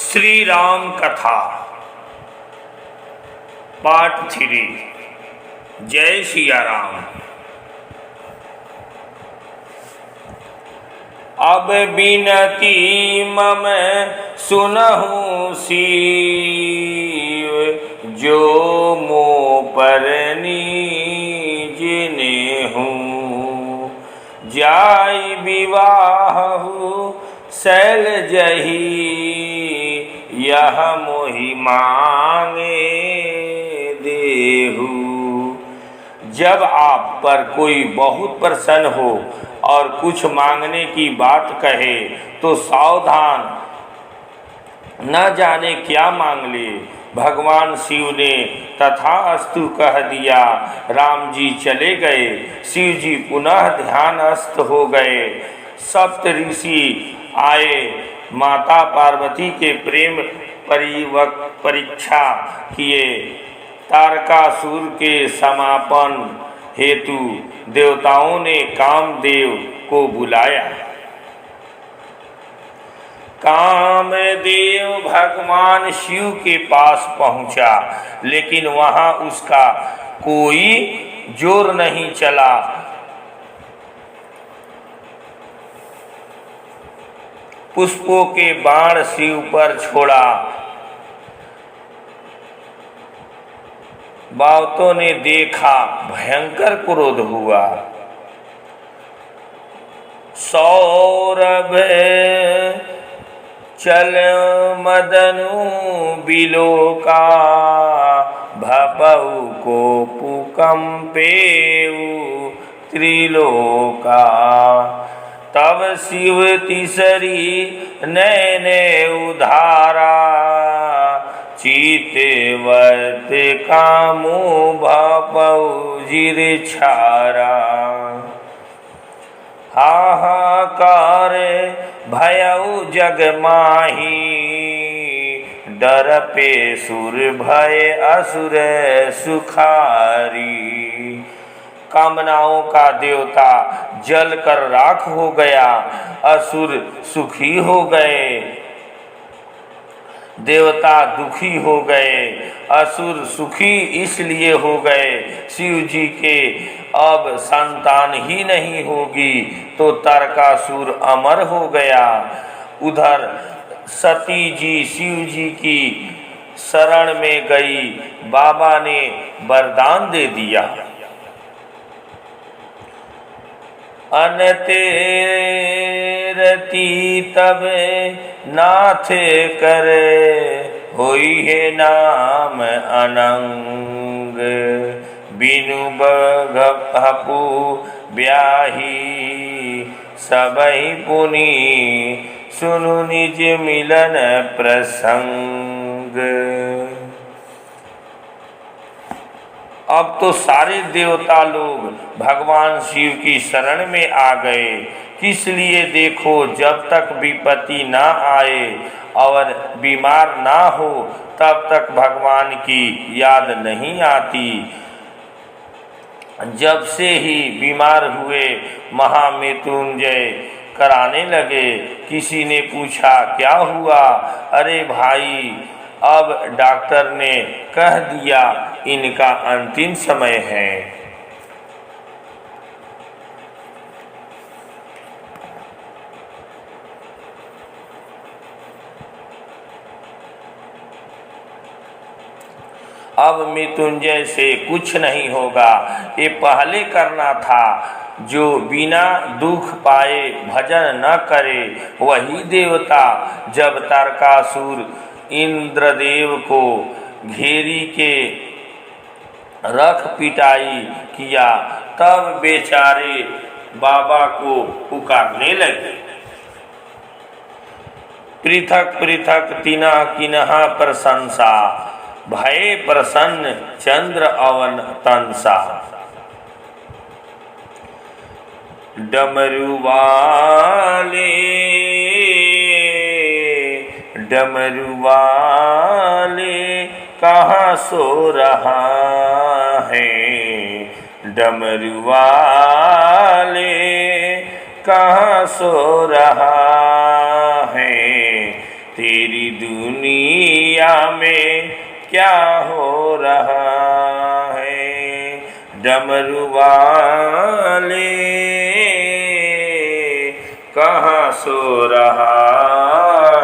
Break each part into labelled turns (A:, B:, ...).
A: श्री राम कथा पार्ट 3। जय सिया राम। अब बिनती मम सुनहु सीव, जो मो पर नीज नेहु। जाय विवाहु शैल जही, यह मोहि मांगे देहु। जब आप पर कोई बहुत प्रसन्न हो और कुछ मांगने की बात कहे तो सावधान, न जाने क्या मांग ले। भगवान शिव ने तथास्तु कह दिया। राम जी चले गए। शिव जी पुनः ध्यानस्थ हो गए। सप्त ऋषि आए, माता पार्वती के प्रेम परीक्षा किए। तारकासुर के समापन हेतु देवताओं ने कामदेव को बुलाया। कामदेव भगवान शिव के पास पहुंचा, लेकिन वहां उसका कोई जोर नहीं चला। पुष्पों के बाण शिव पर छोड़ा। बावतों ने देखा, भयंकर क्रोध हुआ। सौरभ चल मदनु बिलोका, भपऊ को पुकंपेऊ त्रिलोका। तब शिव तीसरी नैने उधारा, चीतेवत कामो भपऊ जिर छारा। हाहाकार भयऊ जग माही, डर पे सुर भय असुर सुखारी। कामनाओं का देवता जल कर राख हो गया। असुर सुखी हो गए, देवता दुखी हो गए। असुर सुखी इसलिए हो गए, शिव जी के अब संतान ही नहीं होगी, तो तारकासुर अमर हो गया। उधर सती जी शिव जी की शरण में गई। बाबा ने वरदान दे दिया। अनते रति तब नाथ करे, होई है नाम अनंग। बिनु बघपु ब्याही, सबहि पुनि सुनु निज मिलन प्रसंग। अब तो सारे देवता लोग भगवान शिव की शरण में आ गए। किस लिए? देखो, जब तक विपत्ति ना आए और बीमार ना हो, तब तक भगवान की याद नहीं आती। जब से ही बीमार हुए, महामृत्युंजय कराने लगे। किसी ने पूछा, क्या हुआ? अरे भाई, अब डॉक्टर ने कह दिया इनका अंतिम समय है। अब मृत्युंजय से कुछ नहीं होगा। ये पहले करना था। जो बिना दुख पाए भजन न करे, वही देवता। जब तारकासुर इंद्रदेव को घेरी के रख पिटाई किया, तब बेचारे बाबा को पुकारने लगे। पृथक पृथक तिनः किनः प्रशंसा, भय प्रसन्न चंद्र अवन तंसा। डमरू वाले डमरू वाले कहाँ सो रहा है। डमरू वाले कहाँ सो रहा है। तेरी दुनिया में क्या हो रहा है। डमरू वाले कहाँ सो रहा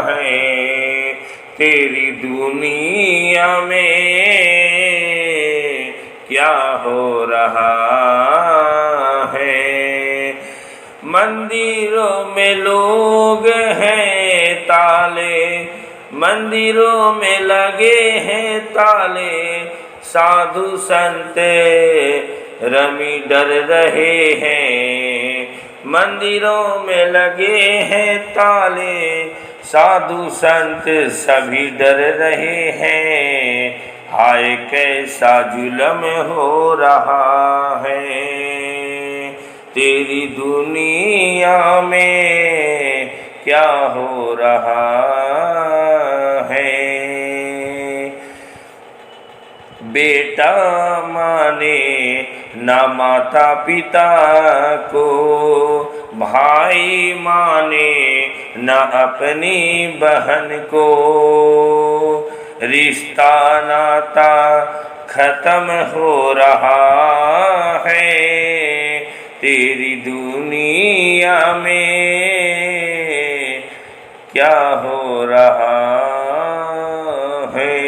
A: है, तेरी दुनिया में क्या हो रहा है। मंदिरों में लोग हैं ताले, मंदिरों में लगे हैं ताले, साधु संत रमी डर रहे हैं। मंदिरों में लगे हैं ताले, साधु संत सभी डर रहे हैं। हाय कैसा जुल्म हो रहा है, तेरी दुनिया में क्या हो रहा है। बेटा माने न माता पिता को, भाई माने न अपनी बहन को, रिश्ता नाता खत्म हो रहा है, तेरी दुनिया में क्या हो रहा है।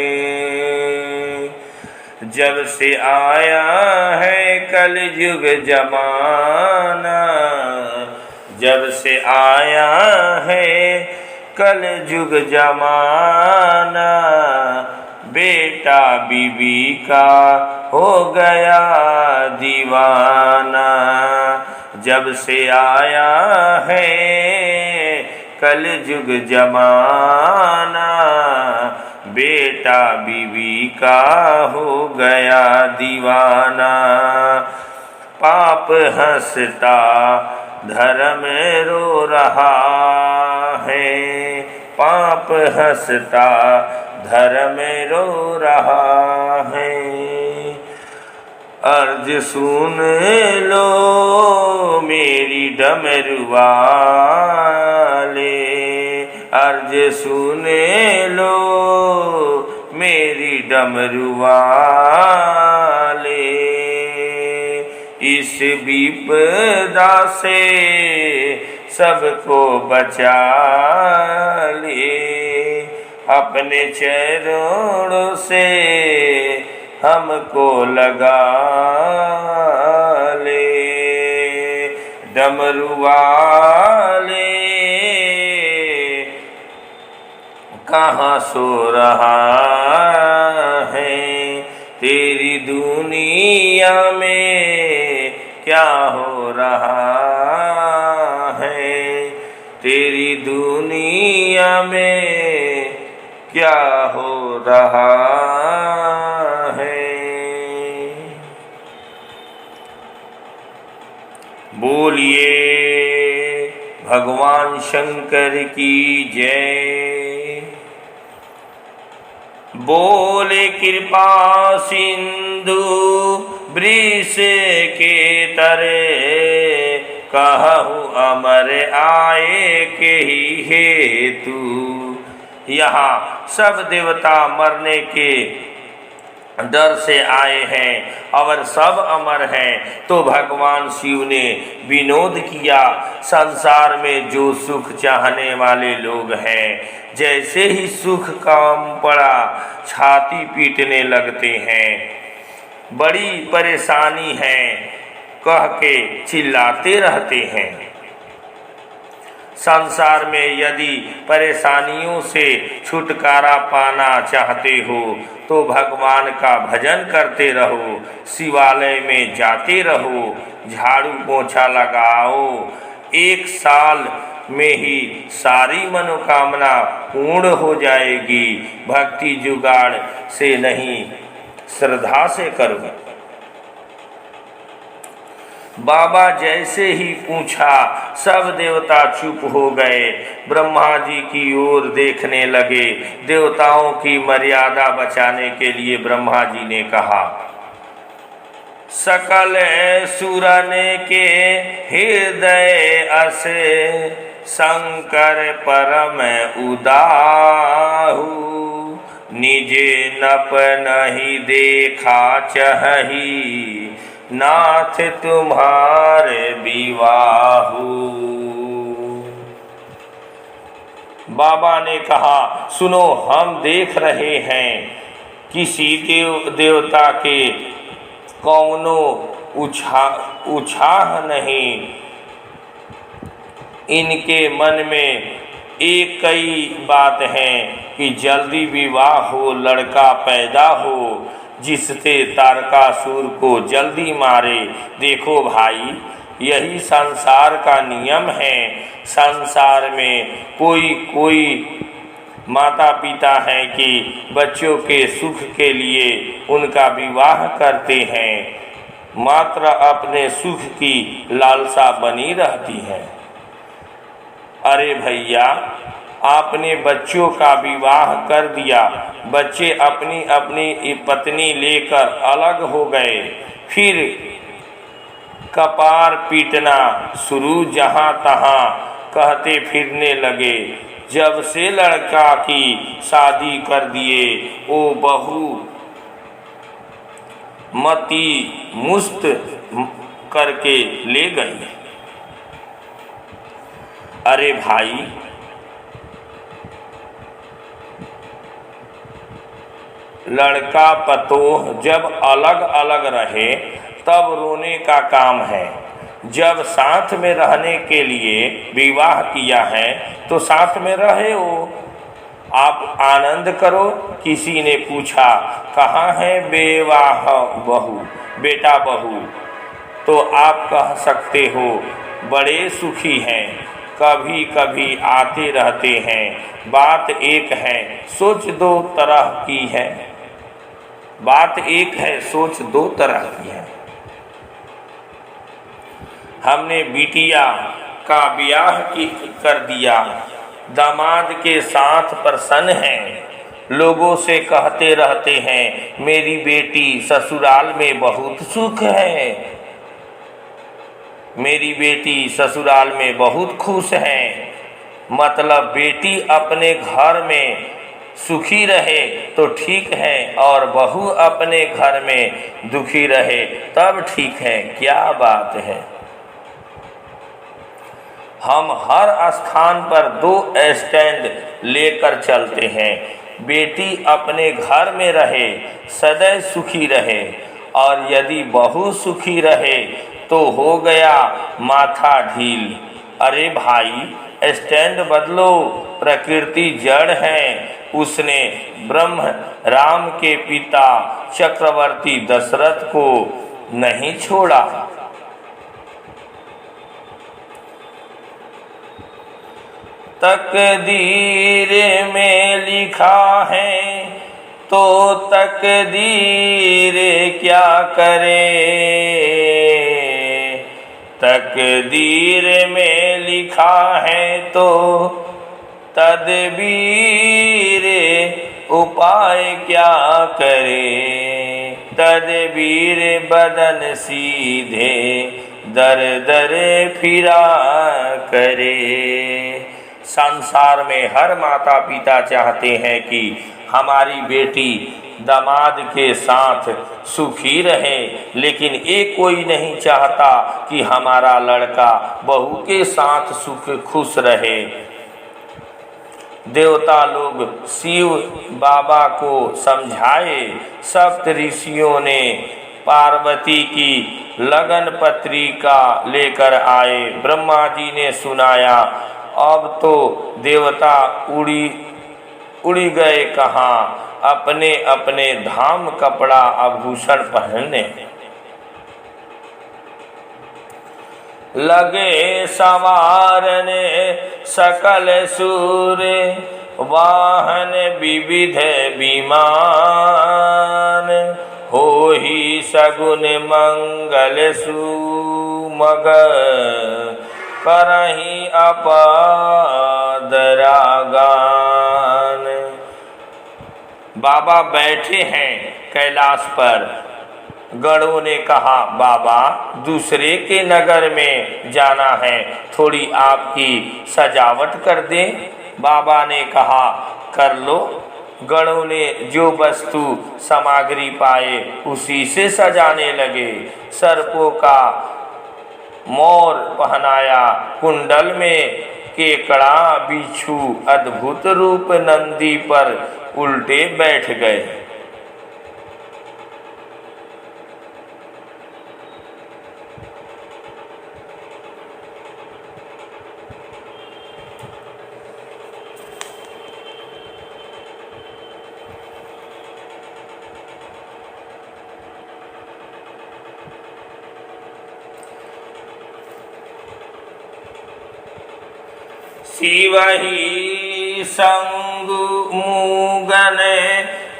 A: जब से आया है कलयुग जमाना, जब से आया है कलयुग जमाना, बेटा बीबी का हो गया दीवाना। जब से आया है कलयुग जमाना, बेटा बीबी का हो गया दीवाना। पाप हंसता धर्म रो रहा है, पाप हंसता धर्म रो रहा है। अर्ज सुन लो मेरी डमरू वाले, अर्ज सुन लो मेरी डमरू वाले। इस विपदा से सबको बचा ले, अपने चरणों से हमको लगा ले। डमरू वाले कहाँ सो रहा है, तेरी दुनिया में क्या हो रहा है, तेरी दुनिया में क्या हो रहा है। बोलिए भगवान शंकर की जय। बोले कृपा सिंधु वृष के तरे, कहूँ अमर आए के ही हेतु। यहाँ सब देवता मरने के डर से आए हैं और सब अमर हैं। तो भगवान शिव ने विनोद किया, संसार में जो सुख चाहने वाले लोग हैं, जैसे ही सुख काम पड़ा छाती पीटने लगते हैं। बड़ी परेशानी है कह के चिल्लाते रहते हैं। संसार में यदि परेशानियों से छुटकारा पाना चाहते हो तो भगवान का भजन करते रहो, शिवालय में जाते रहो, झाड़ू पोछा लगाओ। 1 साल में ही सारी मनोकामना पूर्ण हो जाएगी। भक्ति जुगाड़ से नहीं, श्रद्धा से करो। बाबा जैसे ही पूछा सब देवता चुप हो गए। ब्रह्मा जी की ओर देखने लगे। देवताओं की मर्यादा बचाने के लिए ब्रह्मा जी ने कहा, सकल सुरन के हृदय असे शंकर परम उदाहु, निजे नप नहीं देखा चही, नाथ तुम्हारे विवाहु। बाबा ने कहा, सुनो, हम देख रहे हैं किसी देवता के कौनो उछाह नहीं, इनके मन में एक कई बात है कि जल्दी विवाह हो, लड़का पैदा हो जिससे तारकासुर को जल्दी मारे। देखो भाई, यही संसार का नियम है। संसार में कोई माता पिता हैं कि बच्चों के सुख के लिए उनका विवाह करते हैं, मात्र अपने सुख की लालसा बनी रहती है। अरे भैया, आपने बच्चों का विवाह कर दिया, बच्चे अपनी अपनी पत्नी लेकर अलग हो गए, फिर कपार पीटना शुरू, जहाँ तहाँ कहते फिरने लगे। जब से लड़का की शादी कर दिए, वो बहू मती मुस्त करके ले गई। अरे भाई, लड़का पतोह जब अलग अलग रहे तब रोने का काम है। जब साथ में रहने के लिए विवाह किया है तो साथ में रहे हो, आप आनंद करो। किसी ने पूछा, कहाँ है बेवाह बहू, बेटा बहू? तो आप कह सकते हो, बड़े सुखी हैं, कभी कभी आते रहते हैं। बात एक है, सोच दो तरह की है। बात एक है, सोच दो तरह की है। हमने बिटिया का ब्याह कर दिया, दामाद के साथ प्रसन्न हैं, लोगों से कहते रहते हैं मेरी बेटी ससुराल में बहुत सुख है, मेरी बेटी ससुराल में बहुत खुश है। मतलब बेटी अपने घर में सुखी रहे तो ठीक है, और बहू अपने घर में दुखी रहे तब ठीक है। क्या बात है। हम हर स्थान पर दो स्टैंड लेकर चलते हैं। बेटी अपने घर में रहे, सदैव सुखी रहे, और यदि बहू सुखी रहे तो हो गया माथा ढील। अरे भाई, स्टैंड बदलो, प्रकृति जड़ है। उसने ब्रह्म राम के पिता चक्रवर्ती दशरथ को नहीं छोड़ा। तकदीर में लिखा है तो तकदीर क्या करे, तकदीर में लिखा है तो तदबीर उपाय क्या करे, तदबीर बदन सीधे दर दर फिरा करे। संसार में हर माता पिता चाहते हैं कि हमारी बेटी दामाद के साथ सुखी रहे, लेकिन एक कोई नहीं चाहता कि हमारा लड़का बहू के साथ सुख खुश रहे। देवता लोग शिव बाबा को समझाए, सप्त ऋषियों ने पार्वती की लगन पत्रिका लेकर आए, ब्रह्मा जी ने सुनाया। अब तो देवता उड़ी गए कहाँ, अपने अपने धाम कपड़ा आभूषण पहनने लगे। सवारने सकल सूर वाहन विविध विमान, हो ही सगुन मंगल सुमग करहि अपदरागान। बाबा बैठे हैं कैलाश पर, गणों ने कहा, बाबा दूसरे के नगर में जाना है, थोड़ी आपकी सजावट कर दें। बाबा ने कहा, कर लो। गणों ने जो वस्तु सामग्री पाए उसी से सजाने लगे। सर्पों का मोर पहनाया, कुंडल में केकड़ा बिच्छू अद्भुत रूप नंदी पर उल्टे बैठ गए। शिवहि संगु मुगन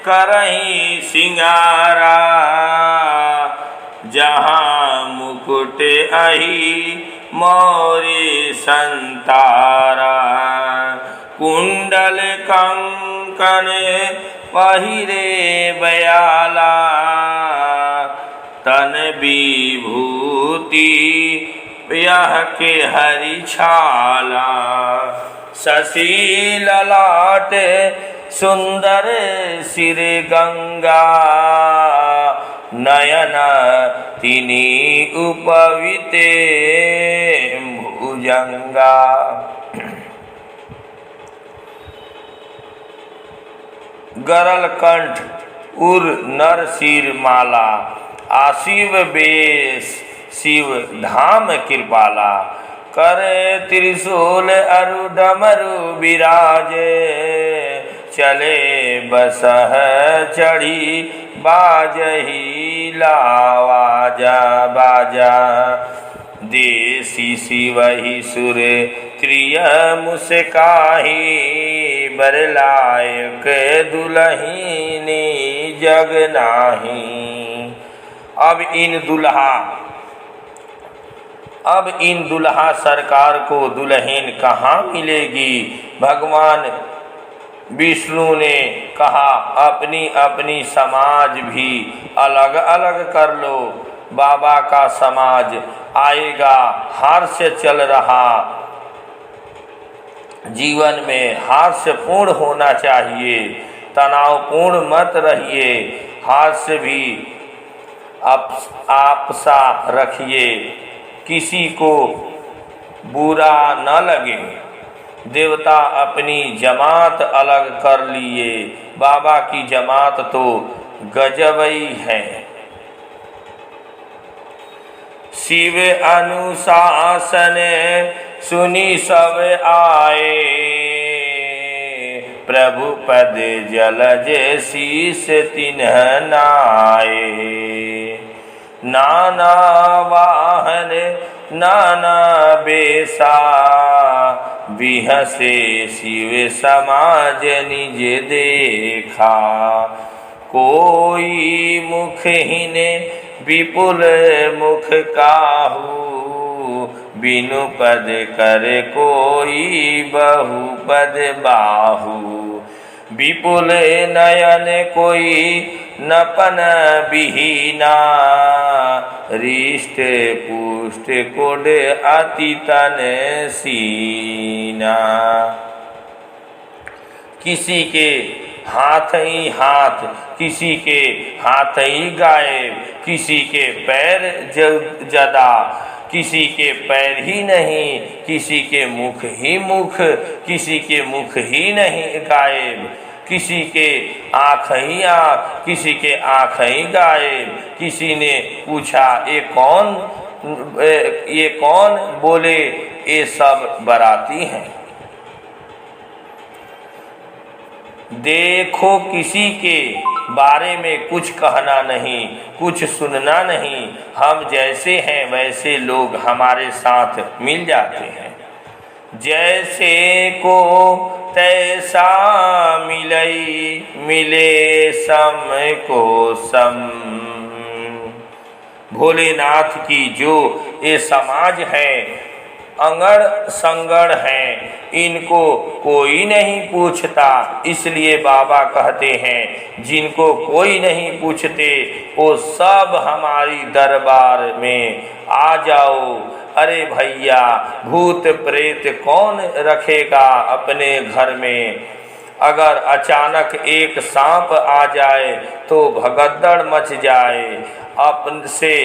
A: करहि सिंगारा, जहाँ मुकुट अहि मोरे संतारा। कुंडल कंकन पहिरे बयाला, तन विभूति यह के हरि छाला। शशि ललाट सुंदर सिर गंगा, नयन तिनी उपविते भुजंगा। गरल कंठ उर नर सिर माला, आशिव बेश शिव धाम कृपाला। करे त्रिशूल अरु डमरु विराजे, चले बसह चढ़ी बाजही लावाजा बाजा। देसी शिवहि सुर त्रिय मुस्काही, बरलायक दुलहीनी जग नाही। अब इन दुल्हा सरकार को दुल्हन कहाँ मिलेगी। भगवान विष्णु ने कहा, अपनी अपनी समाज भी अलग अलग कर लो। बाबा का समाज आएगा, हास्य चल रहा। जीवन में हास्यपूर्ण होना चाहिए, तनावपूर्ण मत रहिए। हास्य भी आपसा रखिए, किसी को बुरा न लगे। देवता अपनी जमात अलग कर लिए, बाबा की जमात तो गजबई है। शिव अनुशासन सुनी सब आए, प्रभु पद जलज शीस तिन्ह नाए। नाना वाहन नाना बेसा, बिहसे शिव समाज निज देखा। कोई मुखहीन विपुल मुख काहू, बिनु पद कर कोई बहुपद बाहू। विपुल नयन कोई नपन बिहीना, रिष्ट पुष्ट कोड अति तन सीना। किसी के हाथ ही हाथ, किसी के हाथ ही गायब, किसी के पैर जदा, किसी के पैर ही नहीं, किसी के मुख ही मुख, किसी के मुख ही नहीं गायब। किसी के आँख ही आँख, किसी के आँख ही गायब। किसी ने पूछा, ये कौन? बोले, ये सब बाराती हैं। देखो, किसी के बारे में कुछ कहना नहीं, कुछ सुनना नहीं। हम जैसे हैं वैसे लोग हमारे साथ मिल जाते हैं। जैसे को तैसा मिले सम को सम। भोलेनाथ की जो ये समाज है, अंगड़ संगड़ हैं, इनको कोई नहीं पूछता। इसलिए बाबा कहते हैं जिनको कोई नहीं पूछते वो सब हमारी दरबार में आ जाओ। अरे भैया, भूत प्रेत कौन रखेगा अपने घर में? अगर अचानक एक सांप आ जाए तो भगदड़ मच जाए। अपन से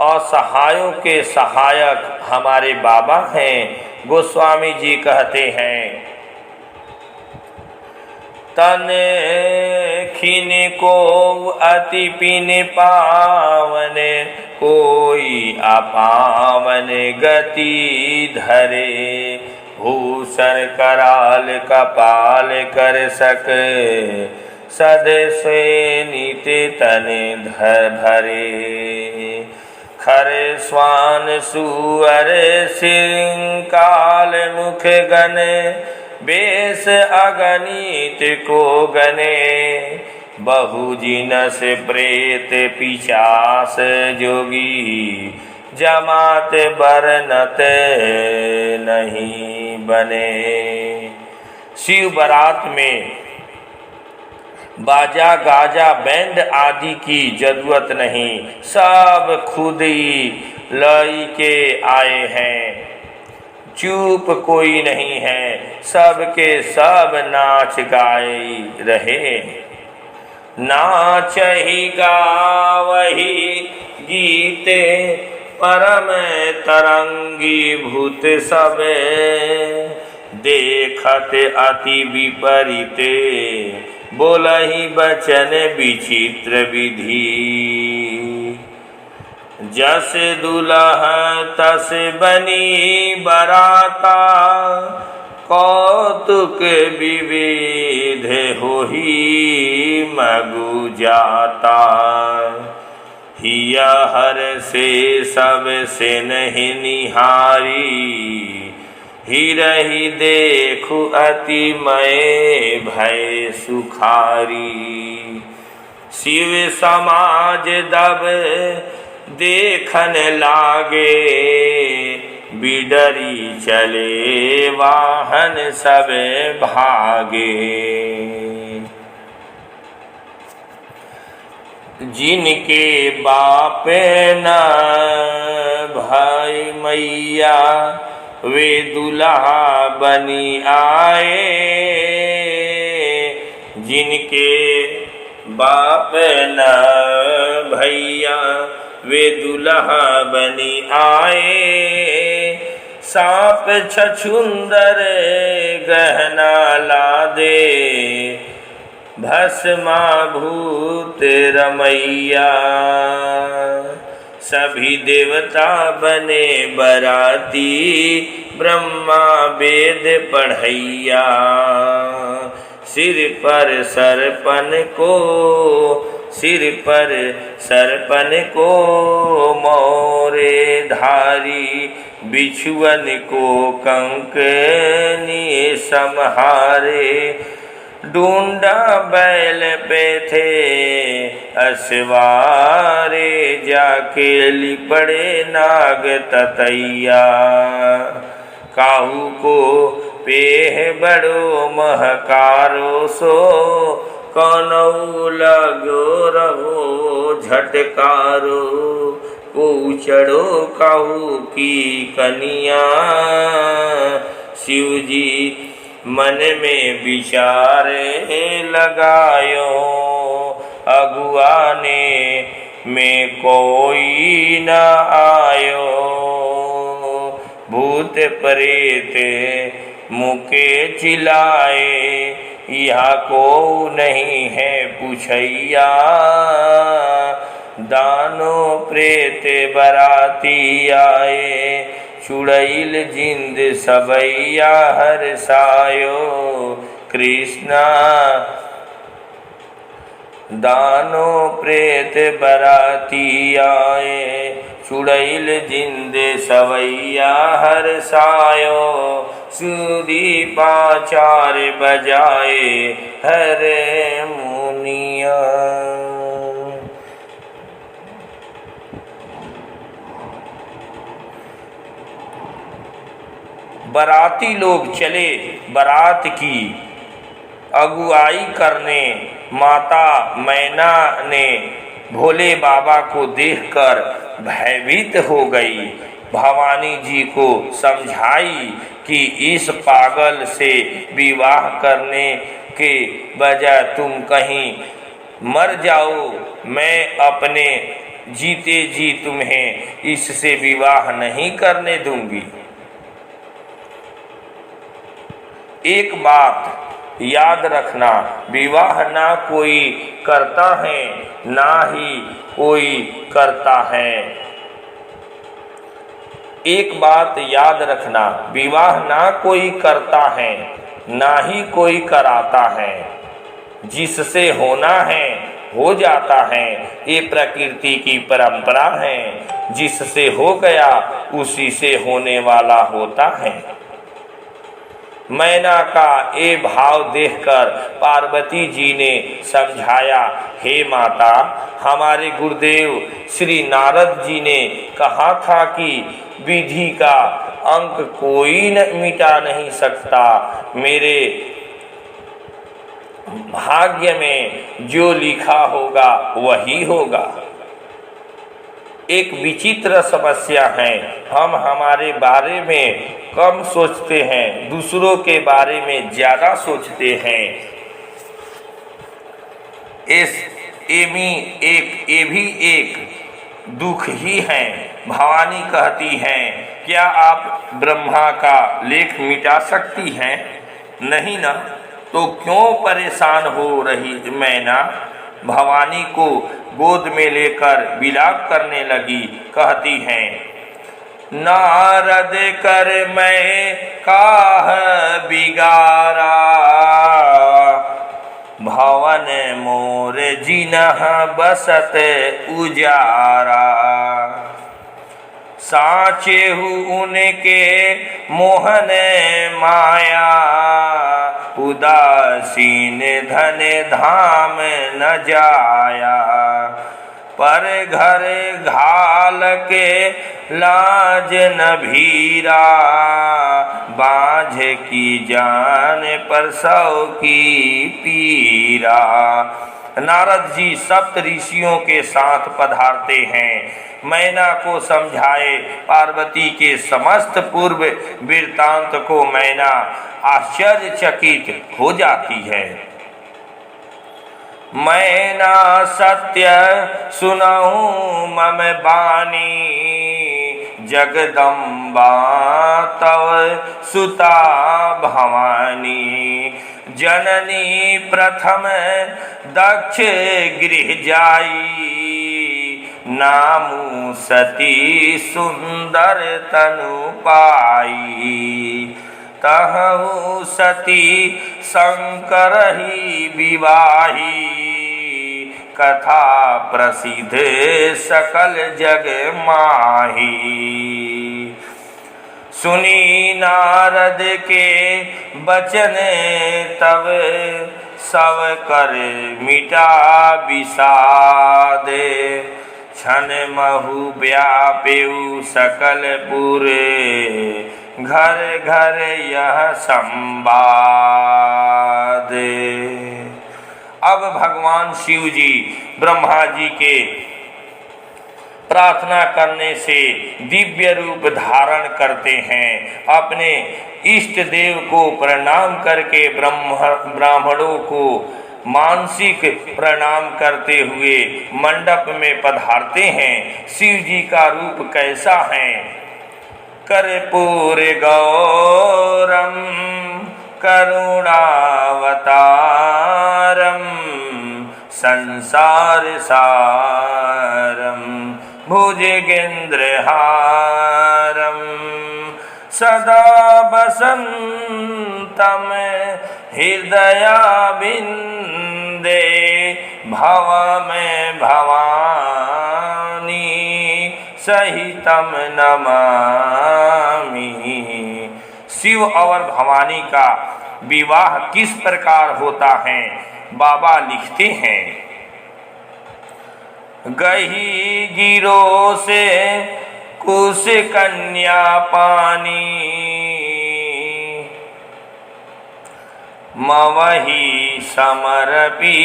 A: असहायों के सहायक हमारे बाबा हैं। गोस्वामी जी कहते हैं, तन खिन को अति पिन पावन, कोई अपावन गति धरे। भूषण कराल कपाल कर सक, सद से नित तन भरे। खर स्वान सुअर सिंकाल मुख गण, बेस अगणित को गने। बहु जिनस प्रेत पिशाच जोगी, जमात बरनत नहीं बने। शिव बारात में बाजा गाजा बैंड आदि की जरूरत नहीं, सब खुद ही लाई के आए हैं। चूप कोई नहीं है, सबके सब नाच गाए रहे। नाच ही गावही गीते, परम तरंगी भूत सब। देखत अति विपरीते, बोलहि बचन विचित्र विधि। जस दुल्ह तस बनी बराता, कौतुक विविध होहि मगु जाता। हिया हर से सब से नहीं निहारी, हिरहि देखु अति मय भय सुखारी। शिव समाज दब देखन लागे, बिडरी चले वाहन सब भागे। जिनके बाप न भाई मैया, वे दुल्हा बनी आए। जिनके बाप न भैया, वे दुल्हा बनी आए। सांप छछुंदर गहना लादे, भस्मा भूत रमैया। सभी देवता बने बराती, ब्रह्मा वेद पढ़ैया। सिर पर सरपन को, सिर पर सरपन को मोरे धारी। बिछुअन को कंकनी समहारे, ढूंढा बैल पे थे असवारे। जाके लिपड़े नाग ततैया, काहू को पेह बड़ो महकारो सो। कौनऊ लगो रहो झटकारो, पूछड़ो काहू की कनिया। शिवजी मन में विचारे लगायो, अगुआने में कोई न आयो। भूत प्रेत मुके चिल्लाए, यहाँ को नहीं है पूछैया। दानो प्रेत बराती आए, चुड़ैल जिंद सबैया हरसायो। कृष्णा दानो प्रेत बराती आए, चुड़ैल जिंद सवैया हरसायो। सुदीपाचार बजाए हरे मुनिया। बाराती लोग चले बारात की अगुवाई करने। माता मैना ने भोले बाबा को देखकर भयभीत हो गई। भवानी जी को समझाई कि इस पागल से विवाह करने के बजाय तुम कहीं मर जाओ, मैं अपने जीते जी तुम्हें इससे विवाह नहीं करने दूंगी। एक बात याद रखना, विवाह ना कोई करता है ना ही कोई करता है। एक बात याद रखना, विवाह ना कोई करता है ना ही कोई कराता है। जिससे होना है हो जाता है, ये प्रकृति की परंपरा है। जिससे हो गया उसी से होने वाला होता है। मैना का ये भाव देखकर पार्वती जी ने समझाया, हे माता, हमारे गुरुदेव श्री नारद जी ने कहा था कि विधि का अंक कोई मिटा नहीं सकता। मेरे भाग्य में जो लिखा होगा वही होगा। एक विचित्र समस्या है, हम हमारे बारे में कम सोचते हैं, दूसरों के बारे में ज्यादा सोचते हैं। ये भी एक दुख ही है। भवानी कहती हैं, क्या आप ब्रह्मा का लेख मिटा सकती हैं? नहीं ना, तो क्यों परेशान हो रही मैना? भवानी को गोद में लेकर विलाप करने लगी। कहती हैं, नारद कर मैं काह बिगारा, भवन मोर जिनह बसत उजारा। साचेहु उनके मोहन माया, उदासीन धन धाम न जाया। पर घर घाल के लाज न भीरा, बाझ की जान पर सौ की पीरा। नारद जी सप्त ऋषियों के साथ पधारते हैं। मैना को समझाए पार्वती के समस्त पूर्व वृत्तांत को मैना आश्चर्यचकित हो जाती है। मैना सत्य सुनऊं मम बानी, जगदम्बा तव सुता भवानी। जननी प्रथम दक्ष गृह जाई, नामू सती सुंदर तनु पाई। तहु सती शंकर ही विवाही, कथा प्रसिद्ध सकल जग माही। सुनी नारद के बचन तब, सब कर मिटा विषाद। क्षण महु व्यापेउ सकल पुर, घर घर यह संवाद। अब भगवान शिव जी ब्रह्मा जी के प्रार्थना करने से दिव्य रूप धारण करते हैं। अपने इष्ट देव को प्रणाम करके ब्राह्मणों को मानसिक प्रणाम करते हुए मंडप में पधारते हैं। शिव जी का रूप कैसा है? कर्पूर गौरम करुणावतारम, संसार सारम भुजगेंद्रहारम। सदा बसंतम हृदया बिंदे, भव में भवानी सहितम नमामि। शिव और भवानी का विवाह किस प्रकार होता है? बाबा लिखते हैं, गही गिरो से कुश कन्या पानी, मवही समरपि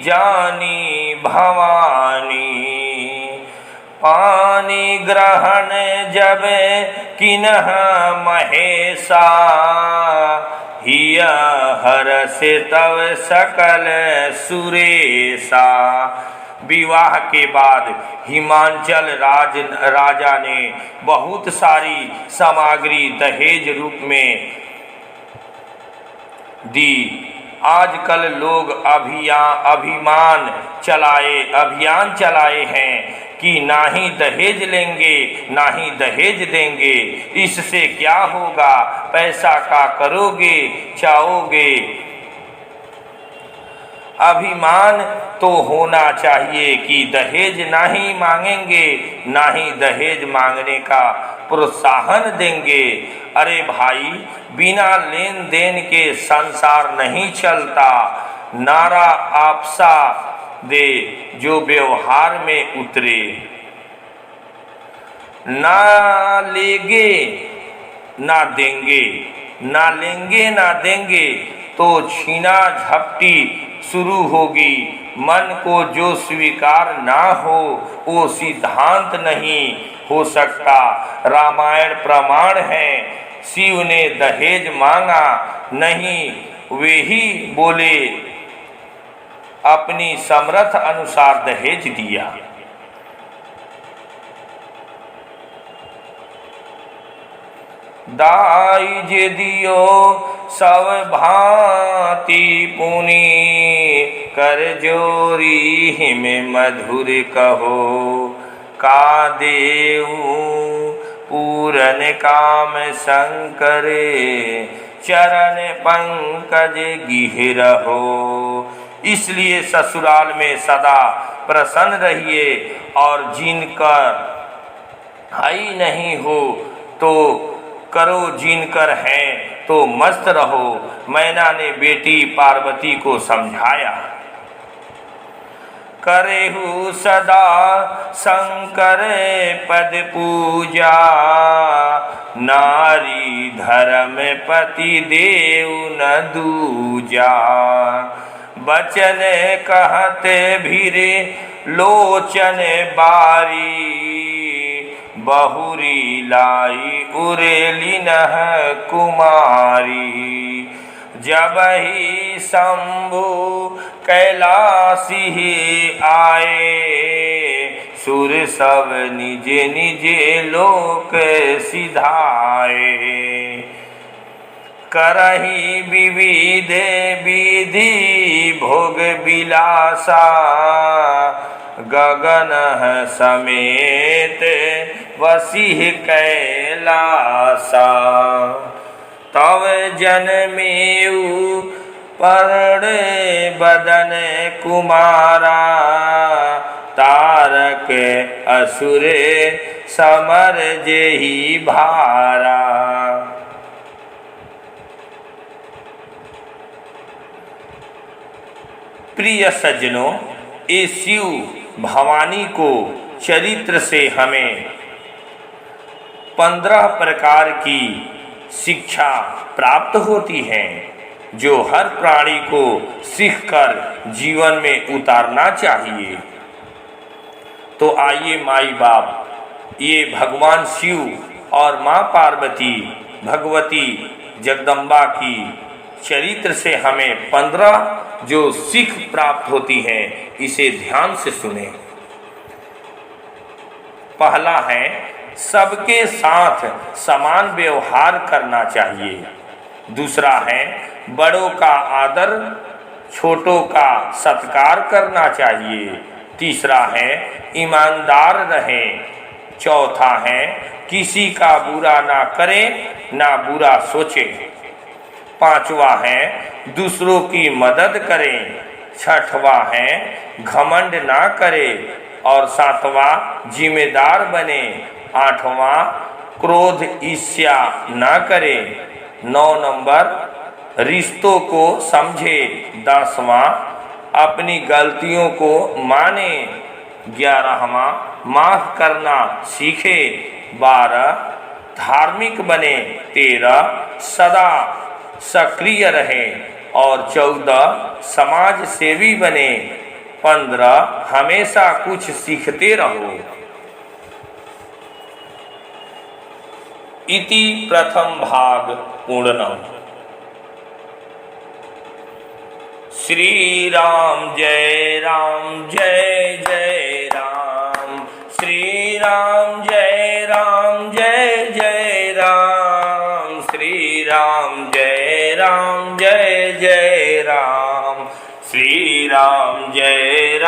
A: जानी भवानी। पानी ग्रहण जब किन्ह महेशा, हिय हरष तव सकल सुरेशा। विवाह के बाद हिमांचल राजा ने बहुत सारी सामग्री दहेज रूप में दी। आजकल लोग अभियान चलाए हैं कि ना ही दहेज लेंगे ना ही दहेज देंगे। इससे क्या होगा, पैसा का करोगे चाहोगे। अभिमान तो होना चाहिए कि दहेज ना ही मांगेंगे ना ही दहेज मांगने का प्रोत्साहन देंगे। अरे भाई, बिना लेन देन के संसार नहीं चलता। नारा आपसा दे जो व्यवहार में उतरे। ना लेंगे ना देंगे, ना लेंगे ना देंगे तो छीना झपटी शुरू होगी। मन को जो स्वीकार ना हो वो सिद्धांत नहीं हो सकता। रामायण प्रमाण है। शिव ने दहेज मांगा नहीं, वे ही बोले अपनी समर्थ अनुसार दहेज दिया। दाइज दियो सब भांति पुनि, कर जोरी हिम मधुर कहो। का देऊ पूरन काम शंकर, चरण पंकज गिरहो। इसलिए ससुराल में सदा प्रसन्न रहिए और जिनकर हाई नहीं हो तो करो, जिनकर है तो मस्त रहो। मैना ने बेटी पार्वती को समझाया। करेहु सदा शंकर पद पूजा, नारी धर्म पति देव न दूजा। बचन कहते भीरे लोचन बारी, बहुरी लाई उरेली नह कुमारी। जब ही शंभु कैलासी आए, सुर सब निजे निजे लोक सिधाए। करही विविध विधि भोग विलासा, गगन समेत वसिह कैलासा। तव जनमेऊ पर्ण बदन कुमारा, तारक असुर समर जेहि भारा। प्रिय सज्जनों, ये शिव भवानी को चरित्र से हमें 15 प्रकार की शिक्षा प्राप्त होती है जो हर प्राणी को सीखकर जीवन में उतारना चाहिए। तो आइए माई बाप, ये भगवान शिव और माँ पार्वती भगवती जगदम्बा की चरित्र से हमें 15 जो सीख प्राप्त होती है, इसे ध्यान से सुने। पहला है, सबके साथ समान व्यवहार करना चाहिए। दूसरा है, बड़ों का आदर छोटों का सत्कार करना चाहिए। तीसरा है, ईमानदार रहें। चौथा है, किसी का बुरा ना करें ना बुरा सोचें। पांचवा है, दूसरों की मदद करें। छठवां है, घमंड ना करें। और सातवां, जिम्मेदार बने। आठवां, क्रोध ईर्ष्या ना करें। 9 नंबर, रिश्तों को समझे। 10वां, अपनी गलतियों को माने। 11वां, माफ करना सीखे। 12, धार्मिक बने। 13, सदा सक्रिय रहें। और 14 समाज सेवी बने। 15 हमेशा कुछ सीखते रहो। इति प्रथम भाग पूर्णम। श्री राम जय जय राम। श्री राम जय जय राम। श्री राम जय जय राम। श्री राम जय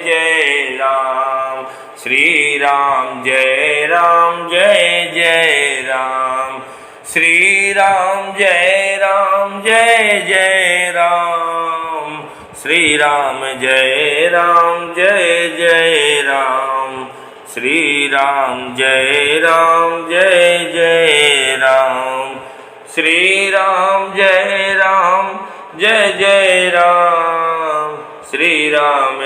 A: जय राम। श्री राम जय जय राम। श्री राम जय जय राम। श्री राम जय जय राम। श्री राम जय जय राम। श्री राम जय जय राम। श्री राम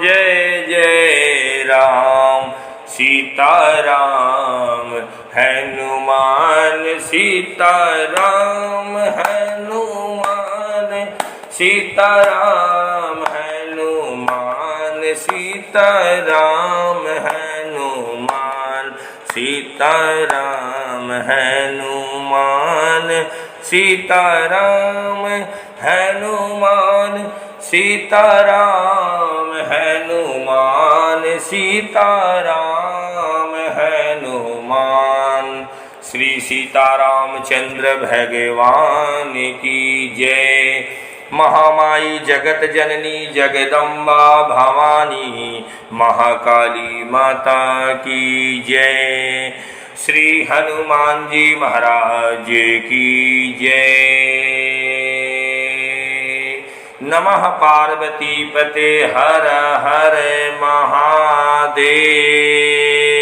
A: जय जय राम। सीताराम हनुमान सीताराम हनुमान। सीताराम हनुमान सीताराम हनुमान। सीताराम हनुमान सीताराम हनुमान। सीताराम हनुमान सीताराम हनुमान। श्री सीतारामचंद्र भगवान की जय। महामाई जगत जननी जगदम्बा भवानी महाकाली माता की जय। श्री हनुमान जी महाराज की जय। नमः पार्वती पते हर हर महादेव।